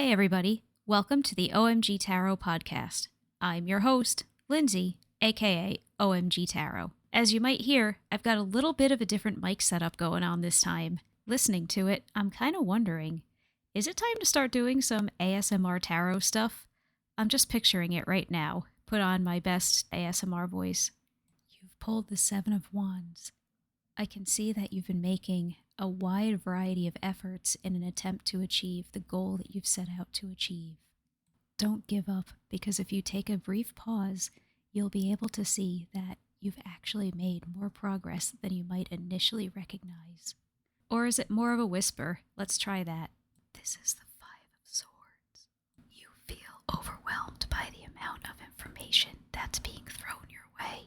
Hey everybody, welcome to the OMG Tarot podcast. I'm your host, Lindsay, aka OMG Tarot. As you might hear, I've got a little bit of a different mic setup going on this time. Listening to it, I'm kind of wondering, is it time to start doing some ASMR tarot stuff? I'm just picturing it right now. Put on my best ASMR voice. You've pulled the Seven of Wands. I can see that you've been making a wide variety of efforts in an attempt to achieve the goal that you've set out to achieve. Don't give up, because if you take a brief pause, you'll be able to see that you've actually made more progress than you might initially recognize. Or is it more of a whisper? Let's try that. This is the Five of Swords. You feel overwhelmed by the amount of information that's being thrown your way.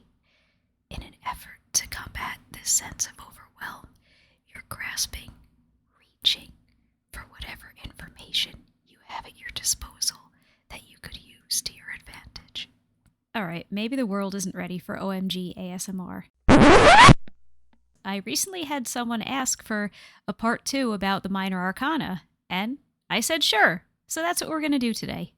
In an effort to combat this sense of overwhelm, you're grasping, reaching for whatever information you have at your disposal that you could use to your advantage. Alright, maybe the world isn't ready for OMG ASMR. I recently had someone ask for a part 2 about the Minor Arcana, and I said sure, so that's what we're going to do today.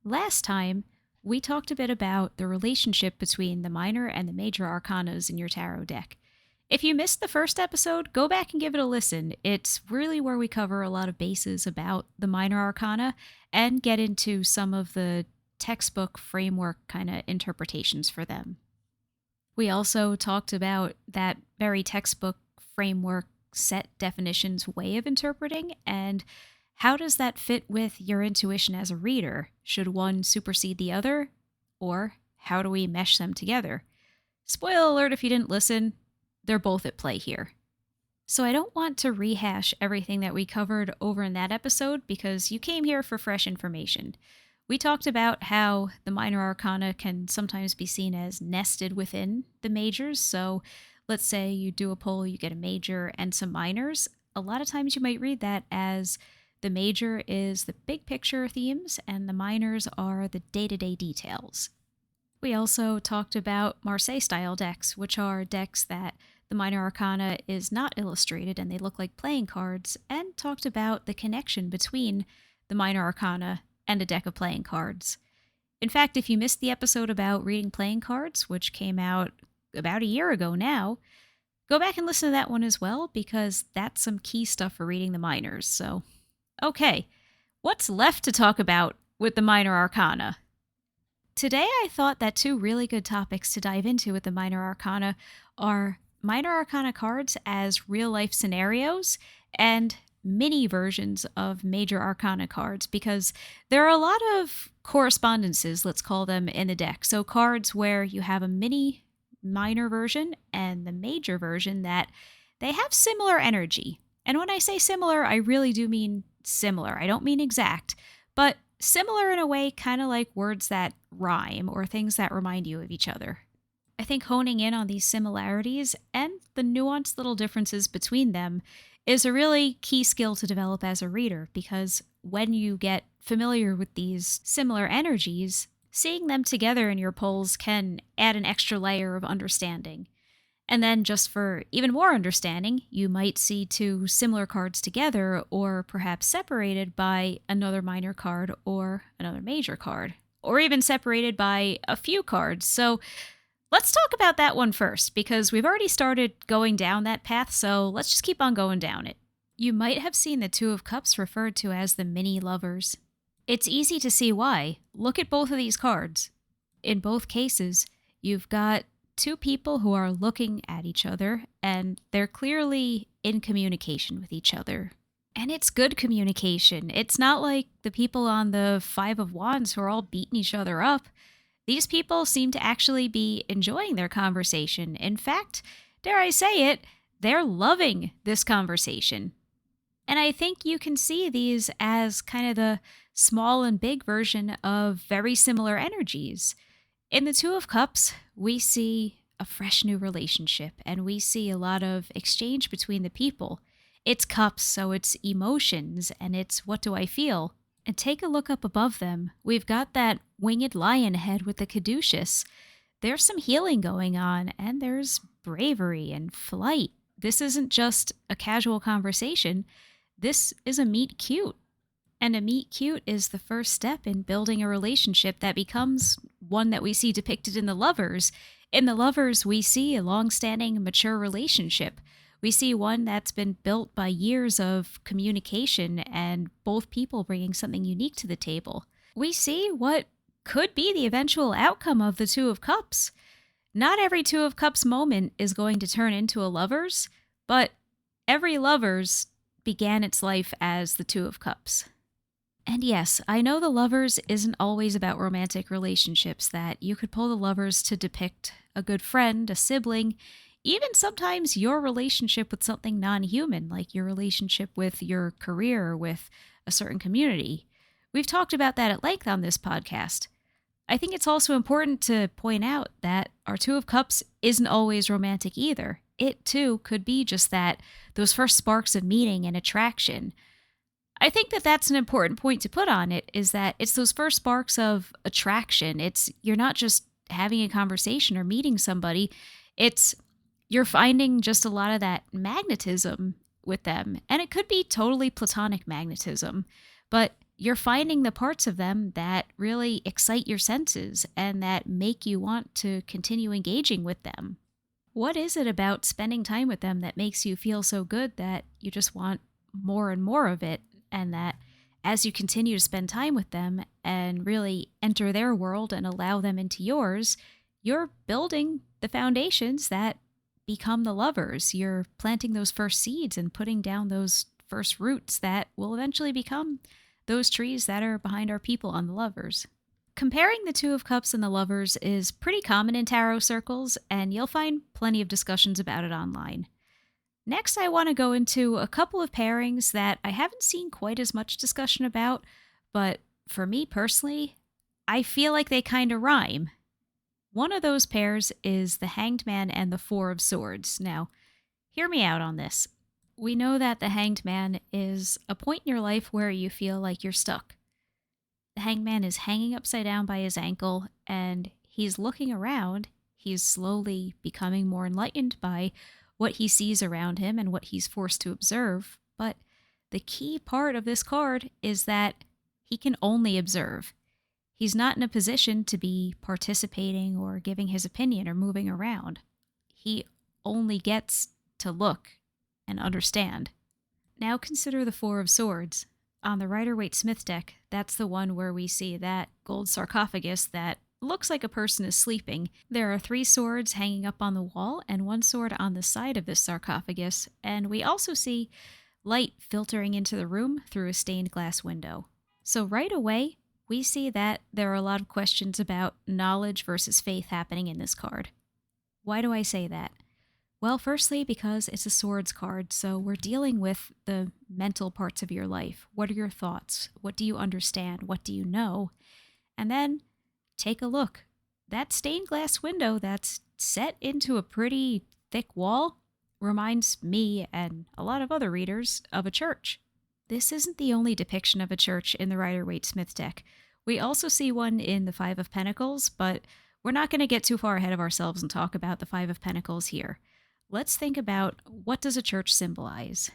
Last time, we talked a bit about the relationship between the Minor and the Major Arcanas in your tarot deck. If you missed the first episode, go back and give it a listen. It's really where we cover a lot of bases about the Minor Arcana and get into some of the textbook framework kind of interpretations for them. We also talked about that very textbook framework set definitions way of interpreting, and how does that fit with your intuition as a reader? Should one supersede the other? Or how do we mesh them together? Spoiler alert if you didn't listen, they're both at play here. So I don't want to rehash everything that we covered over in that episode because you came here for fresh information. We talked about how the Minor Arcana can sometimes be seen as nested within the majors. So let's say you do a pull, you get a major and some minors. A lot of times you might read that as the major is the big picture themes and the minors are the day-to-day details. We also talked about Marseille-style decks, which are decks that the Minor Arcana is not illustrated and they look like playing cards, and talked about the connection between the Minor Arcana and a deck of playing cards. In fact, if you missed the episode about reading playing cards, which came out about a year ago now, go back and listen to that one as well, because that's some key stuff for reading the minors. So, okay, what's left to talk about with the Minor Arcana? Today I thought that two really good topics to dive into with the Minor Arcana are Minor Arcana cards as real-life scenarios and mini versions of Major Arcana cards, because there are a lot of correspondences, let's call them, in the deck. So cards where you have a mini minor version and the major version that they have similar energy. And when I say similar, I really do mean similar. I don't mean exact, but similar in a way kind of like words that rhyme or things that remind you of each other. I think honing in on these similarities and the nuanced little differences between them is a really key skill to develop as a reader, because when you get familiar with these similar energies, seeing them together in your polls can add an extra layer of understanding. And then just for even more understanding, you might see two similar cards together or perhaps separated by another minor card or another major card, or even separated by a few cards. So let's talk about that one first, because we've already started going down that path, so let's just keep on going down it. You might have seen the Two of Cups referred to as the mini lovers. It's easy to see why. Look at both of these cards. In both cases, you've got two people who are looking at each other, and they're clearly in communication with each other. And it's good communication. It's not like the people on the Five of Wands who are all beating each other up. These people seem to actually be enjoying their conversation. In fact, dare I say it, they're loving this conversation. And I think you can see these as kind of the small and big version of very similar energies. In the Two of Cups, we see a fresh new relationship, and we see a lot of exchange between the people. It's cups, so it's emotions, and it's what do I feel? And take a look up above them. We've got that winged lion head with the caduceus. There's some healing going on, and there's bravery and flight. This isn't just a casual conversation. This is a meet cute. And a meet cute is the first step in building a relationship that becomes one that we see depicted in the lovers. In the lovers, we see a long-standing, mature relationship. We see one that's been built by years of communication and both people bringing something unique to the table. We see what could be the eventual outcome of the Two of Cups. Not every Two of Cups moment is going to turn into a lovers, but every lovers began its life as the Two of Cups. And yes, I know the lovers isn't always about romantic relationships, that you could pull the lovers to depict a good friend, a sibling, even sometimes your relationship with something non-human, like your relationship with your career or with a certain community. We've talked about that at length on this podcast. I think it's also important to point out that our Two of Cups isn't always romantic either. It, too, could be just that, those first sparks of meeting and attraction. I think that that's an important point to put on it, is that it's those first sparks of attraction. You're not just having a conversation or meeting somebody. You're finding just a lot of that magnetism with them. And it could be totally platonic magnetism, but you're finding the parts of them that really excite your senses and that make you want to continue engaging with them. What is it about spending time with them that makes you feel so good that you just want more and more of it? And that as you continue to spend time with them and really enter their world and allow them into yours, you're building the foundations that become the lovers. You're planting those first seeds and putting down those first roots that will eventually become those trees that are behind our people on the lovers. Comparing the Two of Cups and the lovers is pretty common in tarot circles, and you'll find plenty of discussions about it online. Next, I want to go into a couple of pairings that I haven't seen quite as much discussion about, but for me personally, I feel like they kind of rhyme. One of those pairs is the Hanged Man and the Four of Swords. Now, hear me out on this. We know that the Hanged Man is a point in your life where you feel like you're stuck. The Hanged Man is hanging upside down by his ankle, and he's looking around. He's slowly becoming more enlightened by what he sees around him and what he's forced to observe. But the key part of this card is that he can only observe. He's not in a position to be participating or giving his opinion or moving around. He only gets to look and understand. Now consider the Four of Swords. On the Rider-Waite-Smith deck, that's the one where we see that gold sarcophagus that looks like a person is sleeping. There are 3 swords hanging up on the wall and 1 sword on the side of this sarcophagus, and we also see light filtering into the room through a stained glass window. So right away, we see that there are a lot of questions about knowledge versus faith happening in this card. Why do I say that? Well, firstly, because it's a swords card, so we're dealing with the mental parts of your life. What are your thoughts? What do you understand? What do you know? And then take a look. That stained glass window that's set into a pretty thick wall reminds me and a lot of other readers of a church. This isn't the only depiction of a church in the Rider-Waite-Smith deck. We also see one in the Five of Pentacles, but we're not going to get too far ahead of ourselves and talk about the Five of Pentacles here. Let's think about, what does a church symbolize?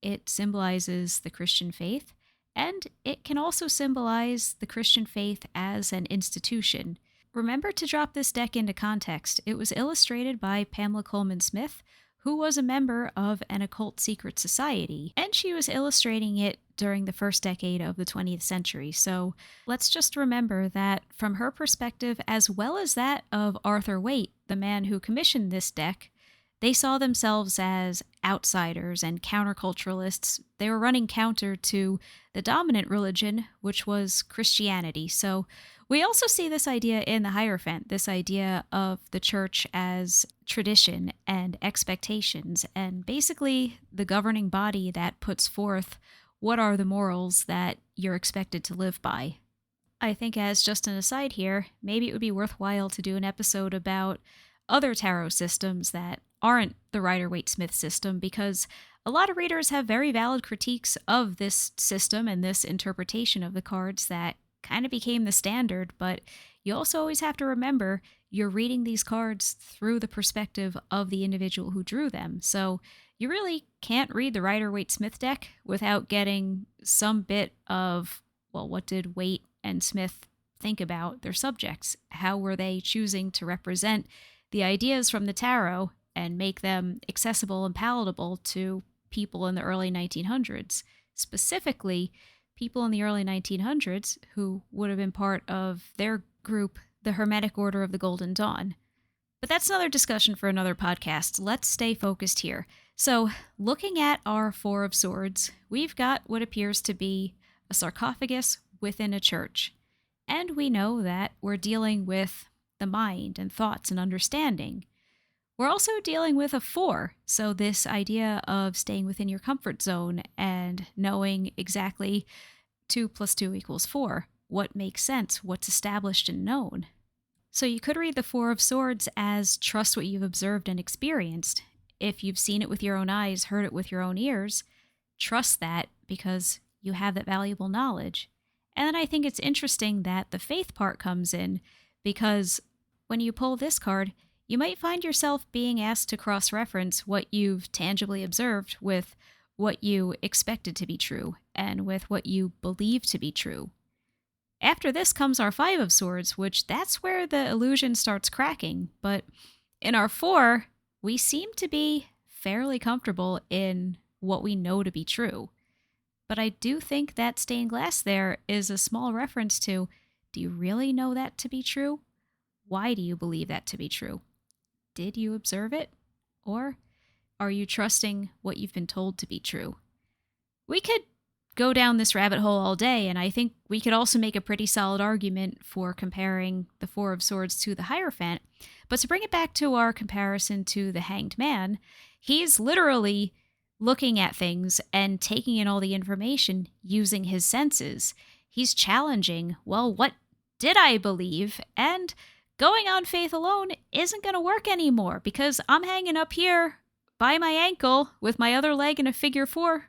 It symbolizes the Christian faith, and it can also symbolize the Christian faith as an institution. Remember to drop this deck into context. It was illustrated by Pamela Coleman Smith, who was a member of an occult secret society, and she was illustrating it during the first decade of the 20th century. So let's just remember that from her perspective, as well as that of Arthur Waite, the man who commissioned this deck, they saw themselves as outsiders and counterculturalists. They were running counter to the dominant religion, which was Christianity. So we also see this idea in the Hierophant, this idea of the church as tradition and expectations, and basically the governing body that puts forth what are the morals that you're expected to live by. I think, as just an aside here, maybe it would be worthwhile to do an episode about other tarot systems that aren't the Rider-Waite-Smith system, because a lot of readers have very valid critiques of this system and this interpretation of the cards that kind of became the standard, but you also always have to remember you're reading these cards through the perspective of the individual who drew them. So you really can't read the Rider-Waite-Smith deck without getting some bit of, well, what did Waite and Smith think about their subjects? How were they choosing to represent the ideas from the tarot and make them accessible and palatable to people in the early 1900s? Specifically, people in the early 1900s who would have been part of their group, the Hermetic Order of the Golden Dawn. But that's another discussion for another podcast. Let's stay focused here. So, looking at our Four of Swords, we've got what appears to be a sarcophagus within a church. And we know that we're dealing with the mind and thoughts and understanding. We're also dealing with a 4, so this idea of staying within your comfort zone and knowing exactly 2 + 2 = 4, what makes sense, what's established and known. So you could read the Four of Swords as trust what you've observed and experienced. If you've seen it with your own eyes, heard it with your own ears, trust that because you have that valuable knowledge. And then I think it's interesting that the faith part comes in because when you pull this card, you might find yourself being asked to cross-reference what you've tangibly observed with what you expected to be true and with what you believe to be true. After this comes our Five of Swords, which that's where the illusion starts cracking. But in our 4, we seem to be fairly comfortable in what we know to be true. But I do think that stained glass there is a small reference to, do you really know that to be true? Why do you believe that to be true? Did you observe it? Or are you trusting what you've been told to be true? We could go down this rabbit hole all day, and I think we could also make a pretty solid argument for comparing the Four of Swords to the Hierophant. But to bring it back to our comparison to the Hanged Man, he's literally looking at things and taking in all the information using his senses. He's challenging, well, what did I believe? And going on faith alone isn't going to work anymore because I'm hanging up here by my ankle with my other leg in a figure 4.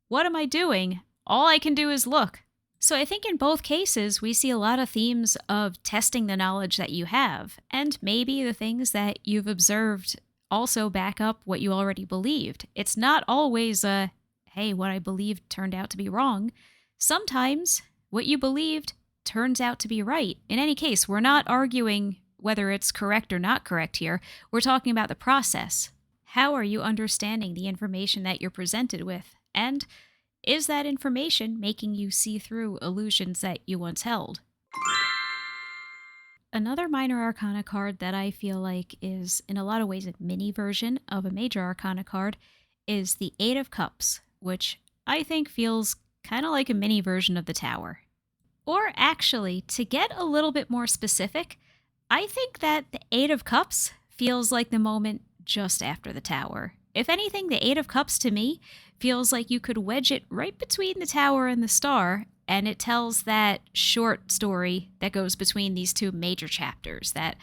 What am I doing? All I can do is look. So I think in both cases, we see a lot of themes of testing the knowledge that you have, and maybe the things that you've observed also back up what you already believed. It's not always a, hey, what I believed turned out to be wrong. Sometimes what you believed turns out to be right. In any case, we're not arguing whether it's correct or not correct here. We're talking about the process. How are you understanding the information that you're presented with? And is that information making you see through illusions that you once held? Another Minor Arcana card that I feel like is in a lot of ways a mini version of a Major Arcana card is the Eight of Cups, which I think feels kind of like a mini version of the Tower. Or actually, to get a little bit more specific, I think that the Eight of Cups feels like the moment just after the Tower. If anything, the Eight of Cups to me feels like you could wedge it right between the Tower and the Star, and it tells that short story that goes between these two major chapters, that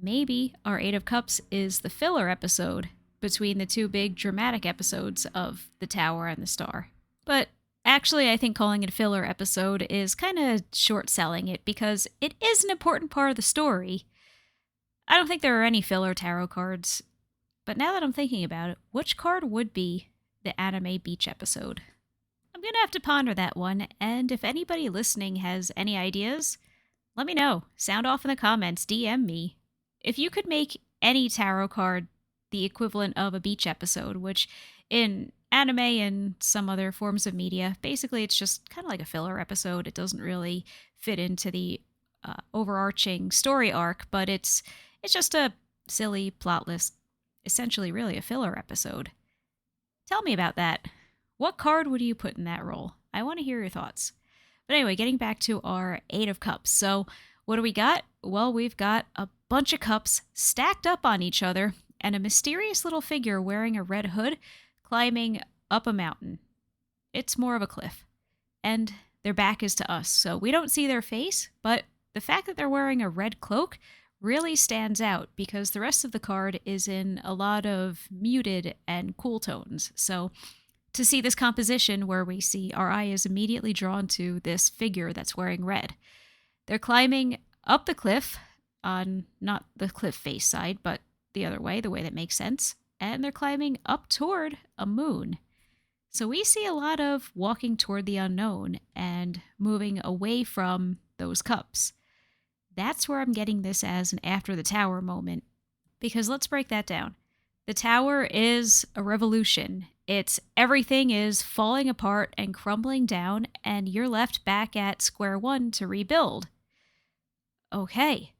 maybe our Eight of Cups is the filler episode between the two big dramatic episodes of the Tower and the Star. But actually, I think calling it a filler episode is kind of short-selling it because it is an important part of the story. I don't think there are any filler tarot cards. But now that I'm thinking about it, which card would be the anime beach episode? I'm going to have to ponder that one, and if anybody listening has any ideas, let me know. Sound off in the comments, DM me. If you could make any tarot card the equivalent of a beach episode, which in anime and some other forms of media, basically it's just kind of like a filler episode. It doesn't really fit into the overarching story arc, but it's just a silly, plotless, essentially really a filler episode. Tell me about that. What card would you put in that role? I want to hear your thoughts. But anyway, getting back to our Eight of Cups. So what do we got? Well, we've got a bunch of cups stacked up on each other and a mysterious little figure wearing a red hood climbing up a mountain. It's more of a cliff. And their back is to us, so we don't see their face, but the fact that they're wearing a red cloak really stands out because the rest of the card is in a lot of muted and cool tones. So to see this composition where we see our eye is immediately drawn to this figure that's wearing red. They're climbing up the cliff on not the cliff face side, but the other way, the way that makes sense. And they're climbing up toward a moon. So we see a lot of walking toward the unknown and moving away from those cups. That's where I'm getting this as an after the tower moment. Because let's break that down. The tower is a revolution. It's everything is falling apart and crumbling down, and you're left back at square one to rebuild. Okay.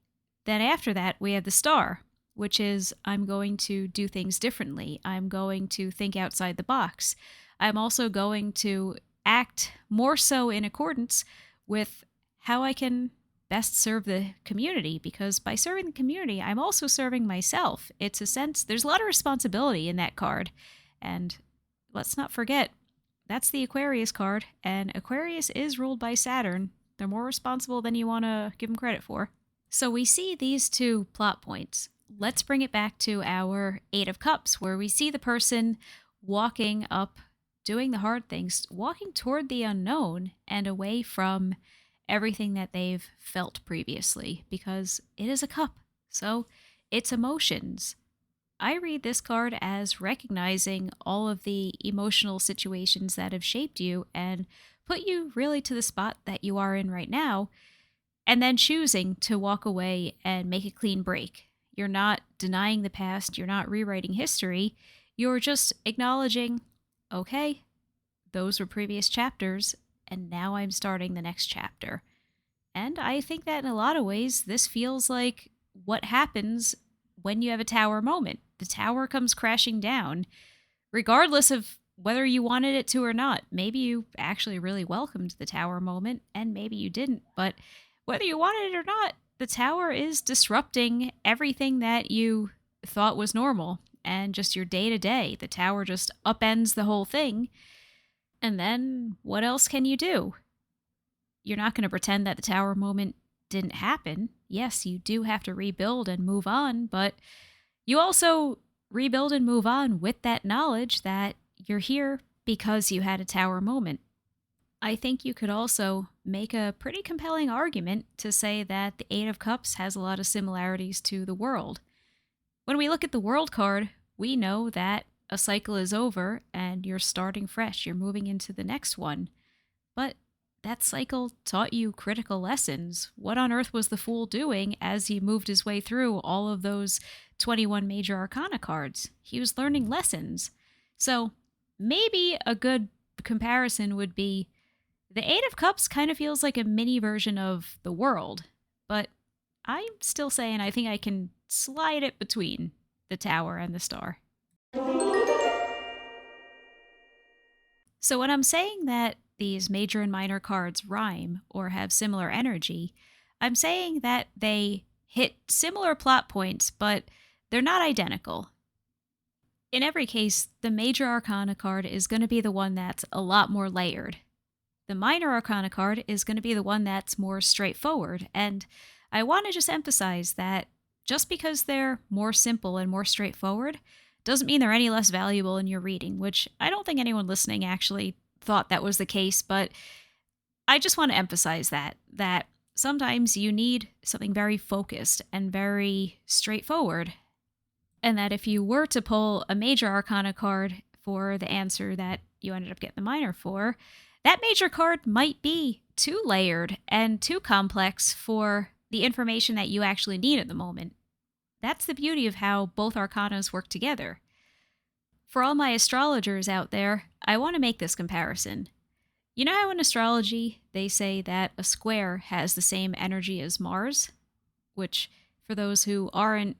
Then after that, we have the star, which is I'm going to do things differently. I'm going to think outside the box. I'm also going to act more so in accordance with how I can best serve the community, because by serving the community, I'm also serving myself. It's a sense, there's a lot of responsibility in that card. And let's not forget, that's the Aquarius card, and Aquarius is ruled by Saturn. They're more responsible than you want to give them credit for. So we see these two plot points. Let's bring it back to our Eight of Cups, where we see the person walking up, doing the hard things, walking toward the unknown and away from everything that they've felt previously, because it is a cup. So it's emotions. I read this card as recognizing all of the emotional situations that have shaped you and put you really to the spot that you are in right now, and then choosing to walk away and make a clean break. You're not denying the past, you're not rewriting history, you're just acknowledging, okay, those were previous chapters, and now I'm starting the next chapter. And I think that in a lot of ways, this feels like what happens when you have a tower moment. The tower comes crashing down, regardless of whether you wanted it to or not. Maybe you actually really welcomed the tower moment, and maybe you didn't. But whether you wanted it or not, the tower is disrupting everything that you thought was normal and just your day to day. The tower just upends the whole thing. And then what else can you do? You're not going to pretend that the tower moment didn't happen. Yes, you do have to rebuild and move on, but you also rebuild and move on with that knowledge that you're here because you had a tower moment. I think you could also make a pretty compelling argument to say that the Eight of Cups has a lot of similarities to the World. When we look at the World card, we know that a cycle is over and you're starting fresh, you're moving into the next one. But that cycle taught you critical lessons. What on earth was the Fool doing as he moved his way through all of those 21 Major Arcana cards? He was learning lessons. So maybe a good comparison would be the Eight of Cups kind of feels like a mini version of the World, but I'm still saying I think I can slide it between the Tower and the Star. So when I'm saying that these major and minor cards rhyme or have similar energy, I'm saying that they hit similar plot points, but they're not identical. In every case, the Major Arcana card is going to be the one that's a lot more layered. The Minor Arcana card is going to be the one that's more straightforward, and I want to just emphasize that just because they're more simple and more straightforward doesn't mean they're any less valuable in your reading, which I don't think anyone listening actually thought that was the case, but I just want to emphasize that sometimes you need something very focused and very straightforward, and that if you were to pull a Major Arcana card for the answer that you ended up getting the minor for, that major card might be too layered and too complex for the information that you actually need at the moment. That's the beauty of how both arcanas work together. For all my astrologers out there, I want to make this comparison. You know how in astrology they say that a square has the same energy as Mars? Which, for those who aren't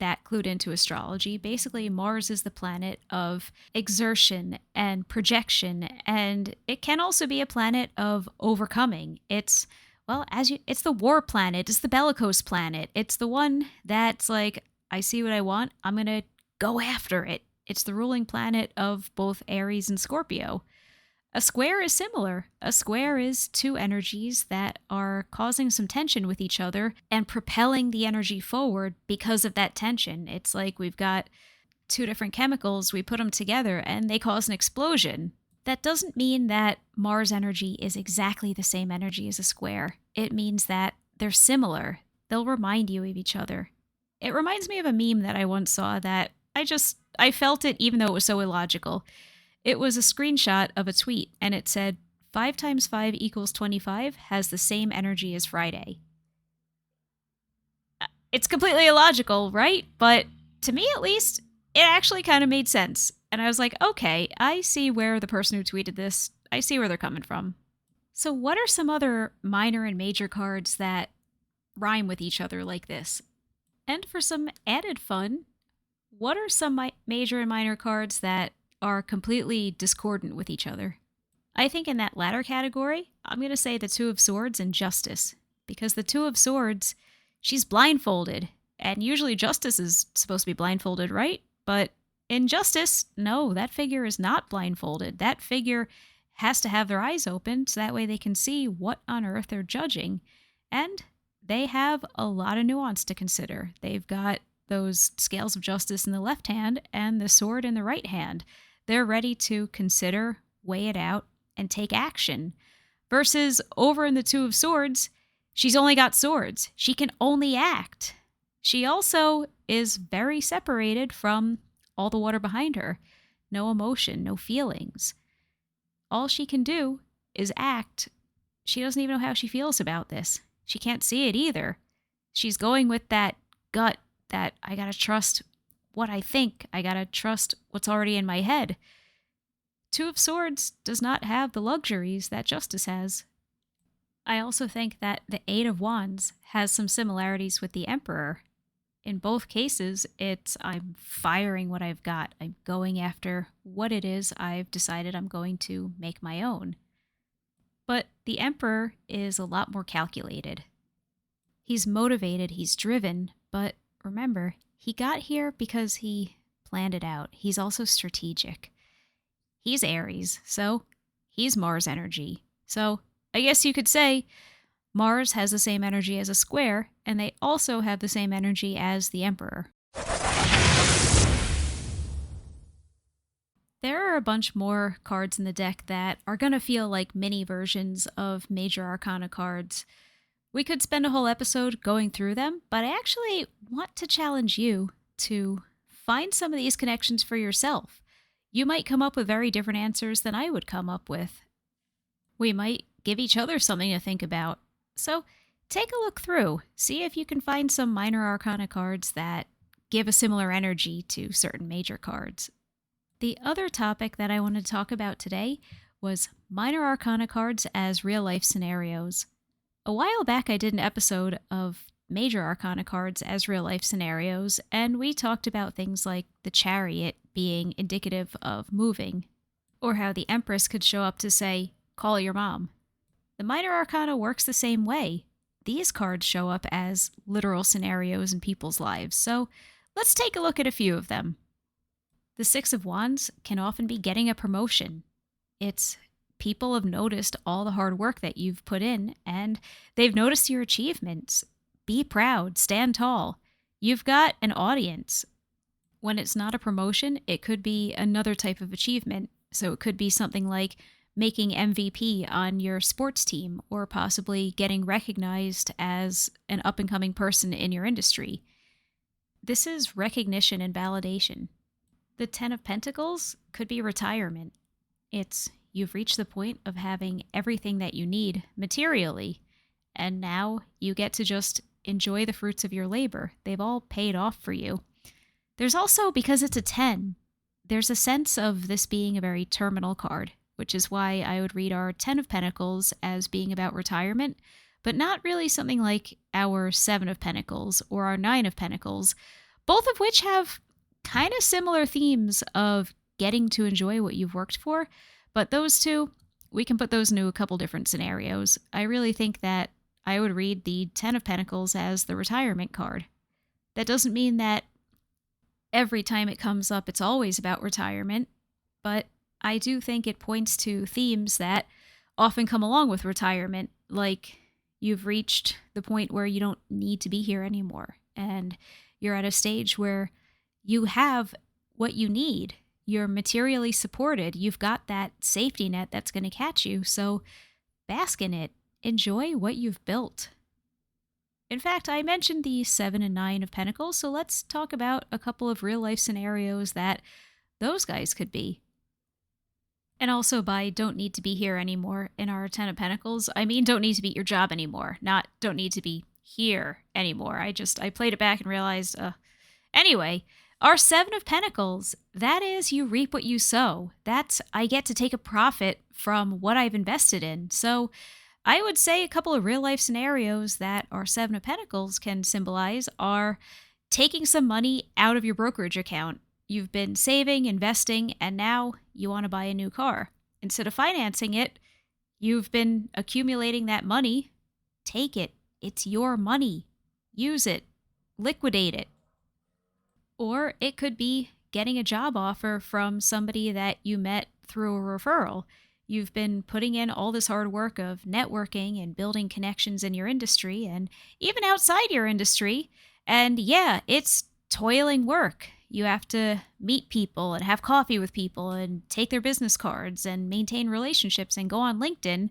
that clued into astrology, basically Mars is the planet of exertion and projection, and it can also be a planet of overcoming. It's the war planet, it's the bellicose planet. It's the one that's like, I see what I want, I'm gonna go after it. It's the ruling planet of both Aries and Scorpio. A square is similar. A square is two energies that are causing some tension with each other and propelling the energy forward because of that tension. It's like we've got two different chemicals, we put them together and they cause an explosion. That doesn't mean that Mars energy is exactly the same energy as a square. It means that they're similar. They'll remind you of each other. It reminds me of a meme that I once saw that I felt it even though it was so illogical. It was a screenshot of a tweet, and it said, 5 times 5 equals 25 has the same energy as Friday. It's completely illogical, right? But to me, at least, it actually kind of made sense. And I was like, okay, I see where the person who tweeted this, I see where they're coming from. So what are some other minor and major cards that rhyme with each other like this? And for some added fun, what are some major and minor cards that are completely discordant with each other? I think in that latter category, I'm going to say the Two of Swords and Justice. Because the Two of Swords, she's blindfolded. And usually Justice is supposed to be blindfolded, right? But in Justice, no, that figure is not blindfolded. That figure has to have their eyes open so that way they can see what on earth they're judging. And they have a lot of nuance to consider. They've got those scales of justice in the left hand and the sword in the right hand. They're ready to consider, weigh it out, and take action. Versus over in the Two of Swords, she's only got swords. She can only act. She also is very separated from all the water behind her. No emotion, no feelings. All she can do is act. She doesn't even know how she feels about this. She can't see it either. She's going with that gut that I gotta trust what I think. I gotta trust what's already in my head. Two of Swords does not have the luxuries that Justice has. I also think that the Eight of Wands has some similarities with the Emperor. In both cases, it's I'm firing what I've got. I'm going after what it is I've decided I'm going to make my own. But the Emperor is a lot more calculated. He's motivated, he's driven, but remember, he got here because he planned it out. He's also strategic. He's Aries, so he's Mars energy. So I guess you could say Mars has the same energy as a square, and they also have the same energy as the Emperor. There are a bunch more cards in the deck that are going to feel like mini versions of Major Arcana cards. We could spend a whole episode going through them, but I actually want to challenge you to find some of these connections for yourself. You might come up with very different answers than I would come up with. We might give each other something to think about. So take a look through. See if you can find some Minor Arcana cards that give a similar energy to certain major cards. The other topic that I wanted to talk about today was Minor Arcana cards as real-life scenarios. A while back I did an episode of Major Arcana cards as real-life scenarios, and we talked about things like the Chariot being indicative of moving, or how the Empress could show up to say, call your mom. The Minor Arcana works the same way. These cards show up as literal scenarios in people's lives, so let's take a look at a few of them. The Six of Wands can often be getting a promotion. It's people have noticed all the hard work that you've put in, and they've noticed your achievements. Be proud, stand tall. You've got an audience. When it's not a promotion, it could be another type of achievement. So it could be something like making MVP on your sports team, or possibly getting recognized as an up-and-coming person in your industry. This is recognition and validation. The Ten of Pentacles could be retirement. It's you've reached the point of having everything that you need materially, and now you get to just enjoy the fruits of your labor. They've all paid off for you. There's also, because it's a 10, there's a sense of this being a very terminal card, which is why I would read our 10 of Pentacles as being about retirement, but not really something like our 7 of Pentacles or our 9 of Pentacles, both of which have kind of similar themes of getting to enjoy what you've worked for. But those two, we can put those into a couple different scenarios. I really think that I would read the 10 of Pentacles as the retirement card. That doesn't mean that every time it comes up, it's always about retirement, but I do think it points to themes that often come along with retirement, like you've reached the point where you don't need to be here anymore, and you're at a stage where you have what you need. You're materially supported. You've got that safety net that's going to catch you, so bask in it. Enjoy what you've built. In fact, I mentioned the 7 and 9 of Pentacles, so let's talk about a couple of real-life scenarios that those guys could be. And also by don't need to be here anymore in our Ten of Pentacles, I mean don't need to be at your job anymore, not don't need to be here anymore. I played it back and realized, anyway, our Seven of Pentacles, that is you reap what you sow. That's I get to take a profit from what I've invested in. So I would say a couple of real life scenarios that our Seven of Pentacles can symbolize are taking some money out of your brokerage account. You've been saving, investing, and now you want to buy a new car. Instead of financing it, you've been accumulating that money. Take it. It's your money. Use it. Liquidate it. Or it could be getting a job offer from somebody that you met through a referral. You've been putting in all this hard work of networking and building connections in your industry and even outside your industry. And yeah, it's toiling work. You have to meet people and have coffee with people and take their business cards and maintain relationships and go on LinkedIn.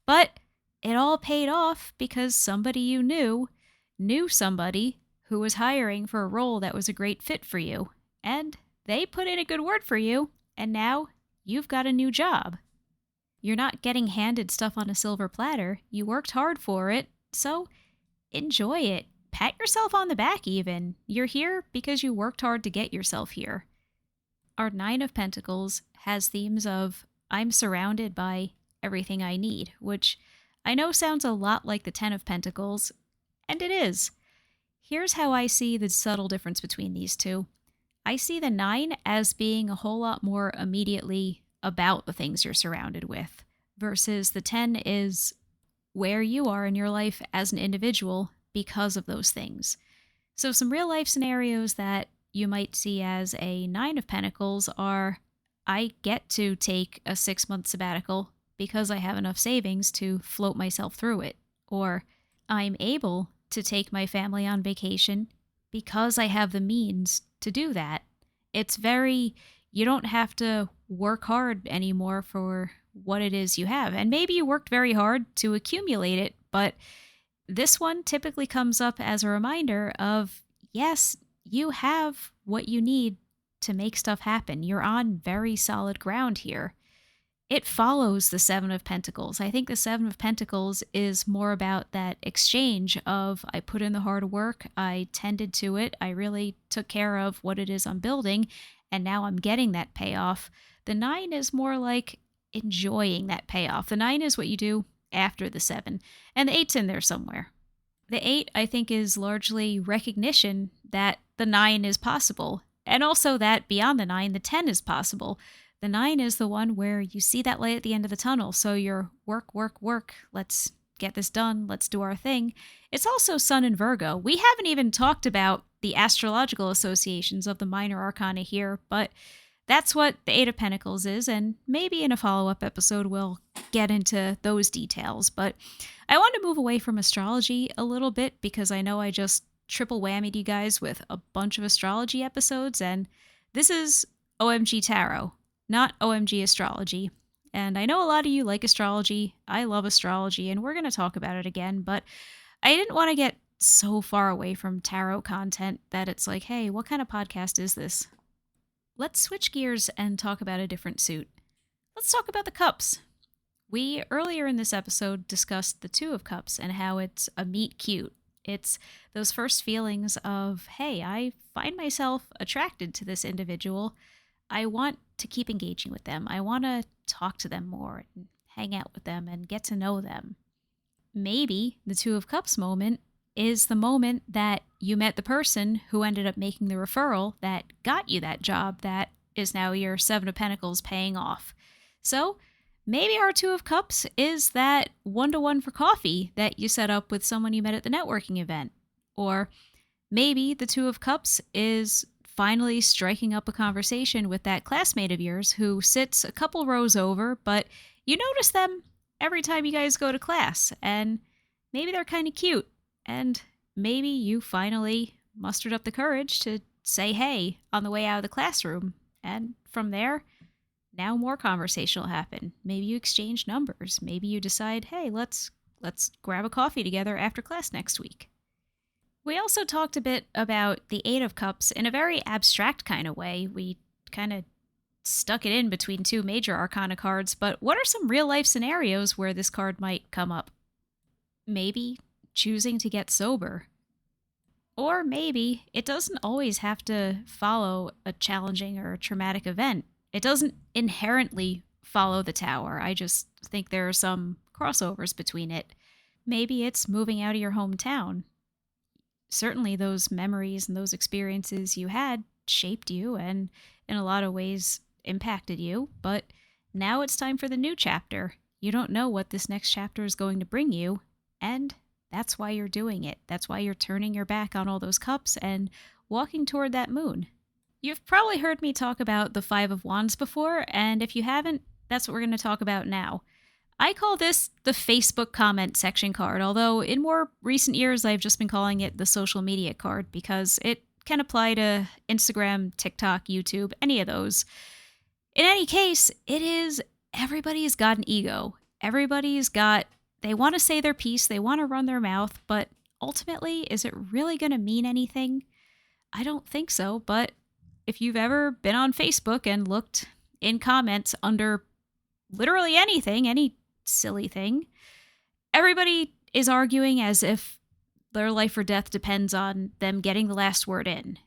But it all paid off because somebody you knew somebody who was hiring for a role that was a great fit for you. And they put in a good word for you, and now you've got a new job. You're not getting handed stuff on a silver platter. You worked hard for it, so enjoy it. Pat yourself on the back even. You're here because you worked hard to get yourself here. Our Nine of Pentacles has themes of I'm surrounded by everything I need, which I know sounds a lot like the Ten of Pentacles, and it is. Here's how I see the subtle difference between these two. I see the 9 as being a whole lot more immediately about the things you're surrounded with, versus the 10 is where you are in your life as an individual because of those things. So some real life scenarios that you might see as a 9 of Pentacles are I get to take a 6-month sabbatical because I have enough savings to float myself through it, or I'm able to take my family on vacation because I have the means to do that. It's you don't have to work hard anymore for what it is you have. And maybe you worked very hard to accumulate it, but this one typically comes up as a reminder of, yes, you have what you need to make stuff happen. You're on very solid ground here. It follows the Seven of Pentacles. I think the Seven of Pentacles is more about that exchange of I put in the hard work, I tended to it, I really took care of what it is I'm building, and now I'm getting that payoff. The 9 is more like enjoying that payoff. The 9 is what you do after the 7, and the 8's in there somewhere. The 8, I think, is largely recognition that the 9 is possible, and also that beyond the 9, the 10 is possible. The 9 is the one where you see that light at the end of the tunnel. So you're work. Let's get this done. Let's do our thing. It's also Sun in Virgo. We haven't even talked about the astrological associations of the Minor Arcana here, but that's what the 8 of Pentacles is. And maybe in a follow-up episode, we'll get into those details. But I want to move away from astrology a little bit because I know I just triple whammied you guys with a bunch of astrology episodes. And this is OMG Tarot, not OMG Astrology. And I know a lot of you like astrology. I love astrology, and we're going to talk about it again, but I didn't want to get so far away from tarot content that it's like, hey, what kind of podcast is this? Let's switch gears and talk about a different suit. Let's talk about the cups. We, earlier in this episode, discussed the Two of Cups and how it's a meet cute. It's those first feelings of, hey, I find myself attracted to this individual. I want to keep engaging with them. I want to talk to them more and hang out with them and get to know them. Maybe the Two of Cups moment is the moment that you met the person who ended up making the referral that got you that job that is now your Seven of Pentacles paying off. So maybe our Two of Cups is that one-to-one for coffee that you set up with someone you met at the networking event. Or maybe the Two of Cups is finally striking up a conversation with that classmate of yours who sits a couple rows over, but you notice them every time you guys go to class, and maybe they're kind of cute, and maybe you finally mustered up the courage to say hey on the way out of the classroom, and from there, now more conversation will happen. Maybe you exchange numbers. Maybe you decide, hey, let's grab a coffee together after class next week. We also talked a bit about the Eight of Cups in a very abstract kind of way. We kind of stuck it in between two major Arcana cards, but what are some real life scenarios where this card might come up? Maybe choosing to get sober. Or maybe it doesn't always have to follow a challenging or a traumatic event. It doesn't inherently follow the Tower. I just think there are some crossovers between it. Maybe it's moving out of your hometown. Certainly those memories and those experiences you had shaped you and in a lot of ways impacted you, but now it's time for the new chapter. You don't know what this next chapter is going to bring you, and that's why you're doing it. That's why you're turning your back on all those cups and walking toward that moon. You've probably heard me talk about the Five of Wands before, and if you haven't, that's what we're going to talk about now. I call this the Facebook comment section card, although in more recent years I've just been calling it the social media card because it can apply to Instagram, TikTok, YouTube, any of those. In any case, it is everybody's got an ego. They want to say their piece, they want to run their mouth, but ultimately, is it really going to mean anything? I don't think so, but if you've ever been on Facebook and looked in comments under literally anything, any silly thing, everybody is arguing as if their life or death depends on them getting the last word in.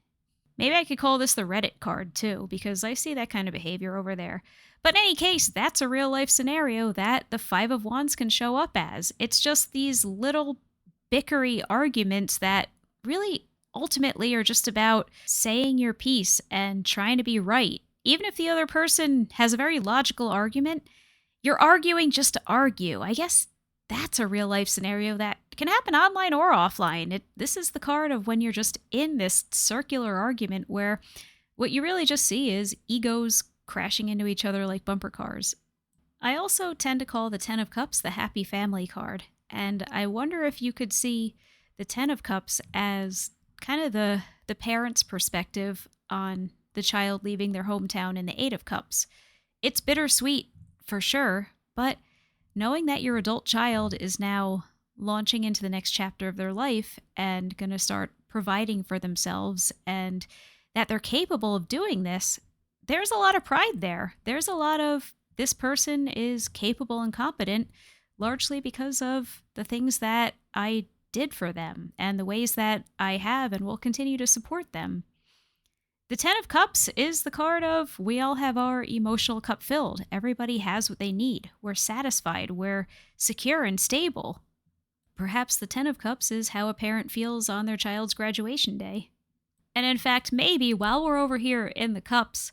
Maybe I could call this the Reddit card too, because I see that kind of behavior over there. But in any case, that's a real life scenario that the Five of Wands can show up as. It's just these little bickery arguments that really ultimately are just about saying your piece and trying to be right. Even if the other person has a very logical argument, you're arguing just to argue. I guess that's a real life scenario that can happen online or offline. This is the card of when you're just in this circular argument where what you really just see is egos crashing into each other like bumper cars. I also tend to call the Ten of Cups the happy family card, and I wonder if you could see the Ten of Cups as kind of the parent's perspective on the child leaving their hometown in the Eight of Cups. It's bittersweet, for sure, but knowing that your adult child is now launching into the next chapter of their life and going to start providing for themselves and that they're capable of doing this, there's a lot of pride there. There's a lot of this person is capable and competent largely because of the things that I did for them and the ways that I have and will continue to support them. The Ten of Cups is the card of we all have our emotional cup filled. Everybody has what they need. We're satisfied. We're secure and stable. Perhaps the Ten of Cups is how a parent feels on their child's graduation day. And in fact, maybe while we're over here in the cups,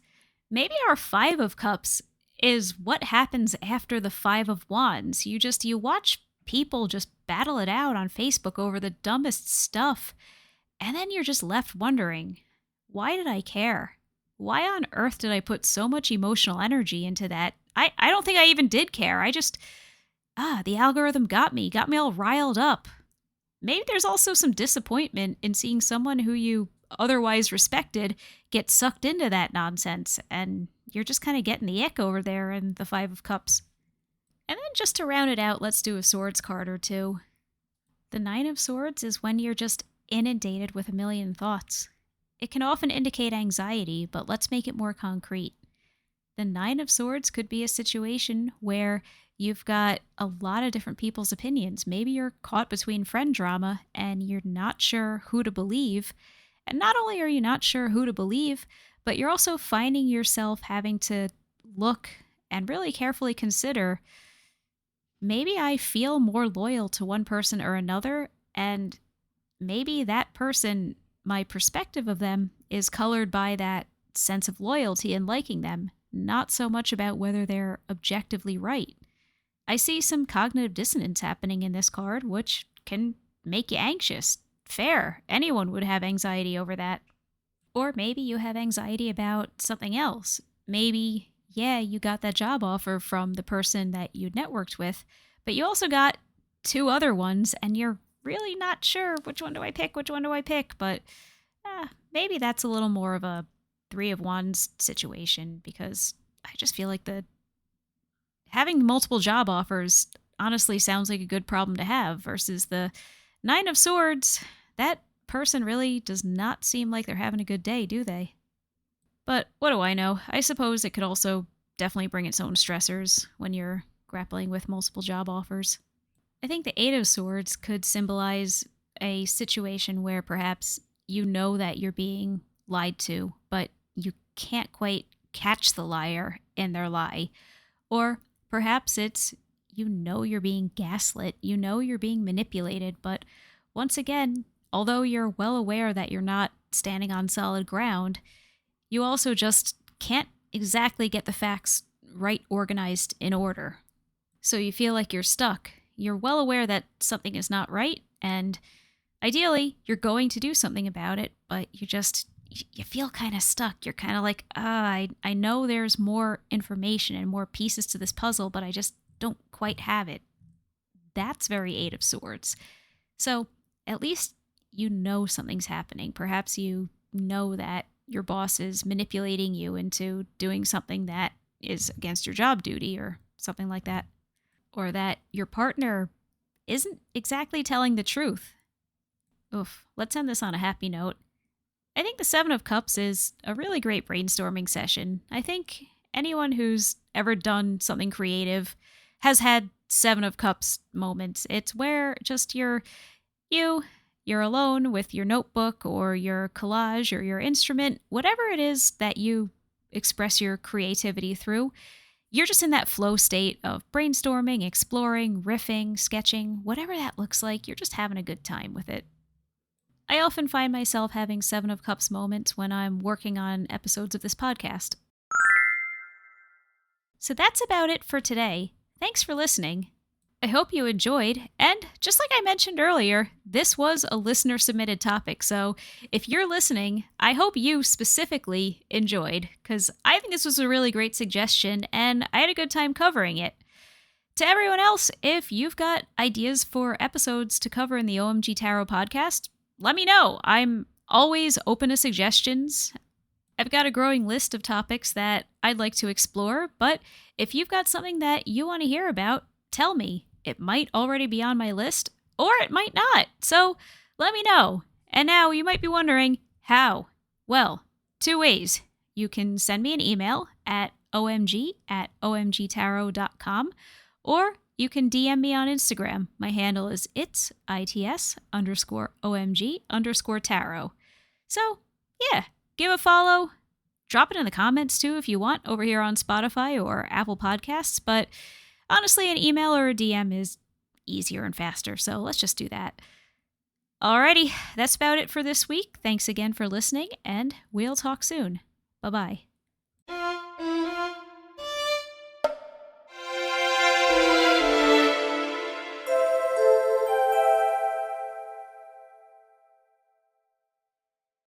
maybe our Five of Cups is what happens after the Five of Wands. You watch people just battle it out on Facebook over the dumbest stuff, and then you're just left wondering, why did I care? Why on earth did I put so much emotional energy into that? I don't think I even did care. I just, the algorithm got me all riled up. Maybe there's also some disappointment in seeing someone who you otherwise respected get sucked into that nonsense, and you're just kind of getting the ick over there in the Five of Cups. And then just to round it out, let's do a Swords card or two. The Nine of Swords is when you're just inundated with a million thoughts. It can often indicate anxiety, but let's make it more concrete. The Nine of Swords could be a situation where you've got a lot of different people's opinions. Maybe you're caught between friend drama and you're not sure who to believe. And not only are you not sure who to believe, but you're also finding yourself having to look and really carefully consider, maybe I feel more loyal to one person or another, and maybe that person, my perspective of them is colored by that sense of loyalty and liking them, not so much about whether they're objectively right. I see some cognitive dissonance happening in this card, which can make you anxious. Fair. Anyone would have anxiety over that. Or maybe you have anxiety about something else. Maybe, you got that job offer from the person that you networked with, but you also got two other ones, and you're really not sure which one do I pick, but maybe that's a little more of a Three of Wands situation, because I just feel like having multiple job offers honestly sounds like a good problem to have versus the Nine of Swords. That person really does not seem like they're having a good day, do they? But what do I know? I suppose it could also definitely bring its own stressors when you're grappling with multiple job offers. I think the Eight of Swords could symbolize a situation where perhaps you know that you're being lied to, but you can't quite catch the liar in their lie. Or perhaps it's you know you're being gaslit, you know you're being manipulated, but once again, although you're well aware that you're not standing on solid ground, you also just can't exactly get the facts right organized in order. So you feel like you're stuck. You're well aware that something is not right, and ideally, you're going to do something about it, but you feel kind of stuck. You're kind of like, I know there's more information and more pieces to this puzzle, but I just don't quite have it. That's very Eight of Swords. So at least you know something's happening. Perhaps you know that your boss is manipulating you into doing something that is against your job duty or something like that. Or that your partner isn't exactly telling the truth. Oof, let's end this on a happy note. I think the Seven of Cups is a really great brainstorming session. I think anyone who's ever done something creative has had Seven of Cups moments. It's where just you're alone with your notebook or your collage or your instrument, whatever it is that you express your creativity through. You're just in that flow state of brainstorming, exploring, riffing, sketching, whatever that looks like. You're just having a good time with it. I often find myself having Seven of Cups moments when I'm working on episodes of this podcast. So that's about it for today. Thanks for listening. I hope you enjoyed, and just like I mentioned earlier, this was a listener-submitted topic, so if you're listening, I hope you specifically enjoyed, because I think this was a really great suggestion, and I had a good time covering it. To everyone else, if you've got ideas for episodes to cover in the OMG Tarot podcast, let me know. I'm always open to suggestions. I've got a growing list of topics that I'd like to explore, but if you've got something that you want to hear about, tell me. It might already be on my list, or it might not. So let me know. And now you might be wondering, how? Well, two ways. You can send me an email at omg@omgtarot.com, or you can DM me on Instagram. My handle is its_omg_tarot. So, yeah, give a follow. Drop it in the comments too if you want over here on Spotify or Apple Podcasts, but honestly, an email or a DM is easier and faster, so let's just do that. Alrighty, that's about it for this week. Thanks again for listening, and we'll talk soon. Bye-bye.